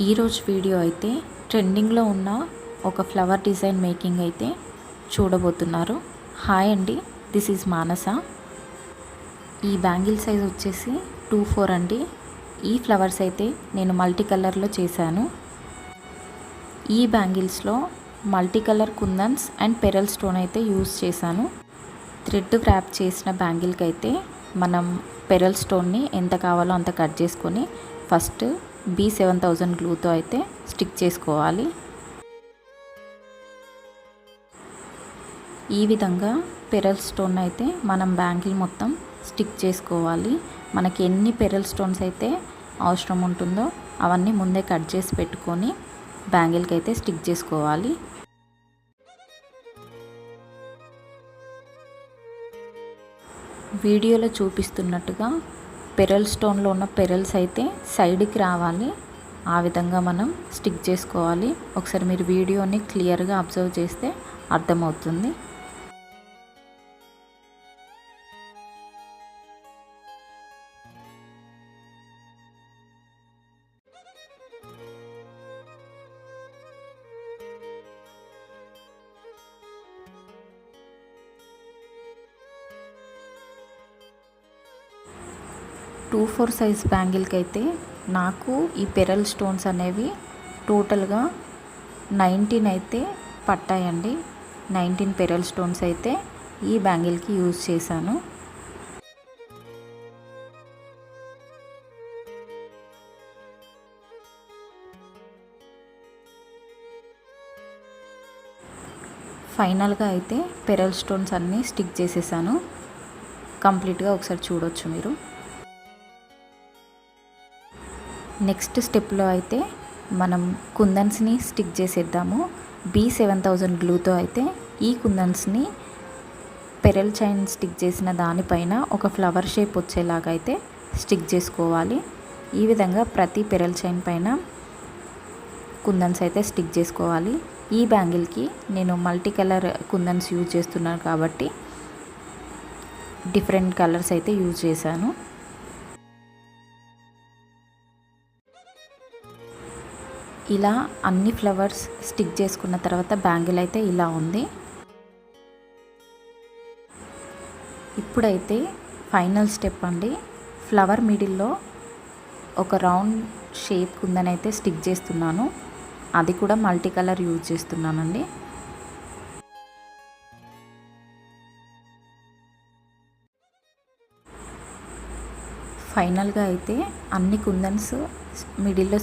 ఈరోజు వీడియో అయితే ట్రెండింగ్లో ఉన్న ఒక ఫ్లవర్ డిజైన్ మేకింగ్ అయితే చూడబోతున్నారు. హాయ్ అండి, దిస్ ఈజ్ మానస. ఈ బ్యాంగిల్ సైజ్ వచ్చేసి 2-4 అండి. ఈ ఫ్లవర్స్ అయితే నేను మల్టీ కలర్లో చేశాను. ఈ బ్యాంగిల్స్లో multi colour kundans and pearl stone అయితే యూజ్ చేశాను. థ్రెడ్ వ్రాప్ చేసిన బ్యాంగిల్కి అయితే మనం పెరల్ స్టోన్ని ఎంత కావాలో అంత కట్ చేసుకొని ఫస్ట్ B7000 గ్లూతో అయితే స్టిక్ చేసుకోవాలి. ఈ విధంగా పెరల్ స్టోన్ అయితే మనం బ్యాంగిల్ మొత్తం స్టిక్ చేసుకోవాలి. మనకి ఎన్ని పెరల్ స్టోన్స్ అయితే అవసరం ఉంటుందో అవన్నీ ముందే కట్ చేసి పెట్టుకొని బ్యాంగిల్కి అయితే స్టిక్ చేసుకోవాలి. వీడియోలో చూపిస్తున్నట్టుగా పెరల్ స్టోన్లో ఉన్న పెరల్స్ అయితే సైడ్కి రావాలి. ఆ విధంగా మనం స్టిక్ చేసుకోవాలి. ఒకసారి మీరు వీడియోని క్లియర్గా అబ్జర్వ్ చేస్తే అర్థమవుతుంది. టూ 4 సైజ్ బ్యాంగిల్కి అయితే నాకు ఈ పెరల్ స్టోన్స్ అనేవి టోటల్గా 19 అయితే పట్టాయండి. 19 పెరల్ స్టోన్స్ అయితే ఈ బ్యాంగిల్కి యూజ్ చేశాను. ఫైనల్గా అయితే పెరల్ స్టోన్స్ అన్నీ స్టిక్ చేసేసాను. కంప్లీట్గా ఒకసారి చూడొచ్చు మీరు. నెక్స్ట్ స్టెప్లో అయితే మనం కుందన్స్ని స్టిక్ చేసేద్దాము. B7000 గ్లూతో అయితే ఈ కుందన్స్ని పెరల్ చైన్ స్టిక్ చేసిన దానిపైన ఒక ఫ్లవర్ షేప్ వచ్చేలాగా అయితే స్టిక్ చేసుకోవాలి. ఈ విధంగా ప్రతి పెరల్ చైన్ పైన కుందన్స్ అయితే స్టిక్ చేసుకోవాలి. ఈ బ్యాంగిల్కి నేను మల్టీ కలర్ కుందన్స్ యూజ్ చేస్తున్నాను కాబట్టి డిఫరెంట్ కలర్స్ అయితే యూజ్ చేశాను. ఇలా అన్ని ఫ్లవర్స్ స్టిక్ చేసుకున్న తర్వాత బ్యాంగిల్ అయితే ఇలా ఉంది. ఇప్పుడైతే ఫైనల్ స్టెప్ అండి. ఫ్లవర్ మిడిల్లో ఒక రౌండ్ షేప్ కుందని అయితే స్టిక్ చేస్తున్నాను. అది కూడా మల్టీ కలర్ యూజ్ చేస్తున్నానండి. ఫైనల్గా అయితే అన్ని కుందన్స్ మిడిల్లో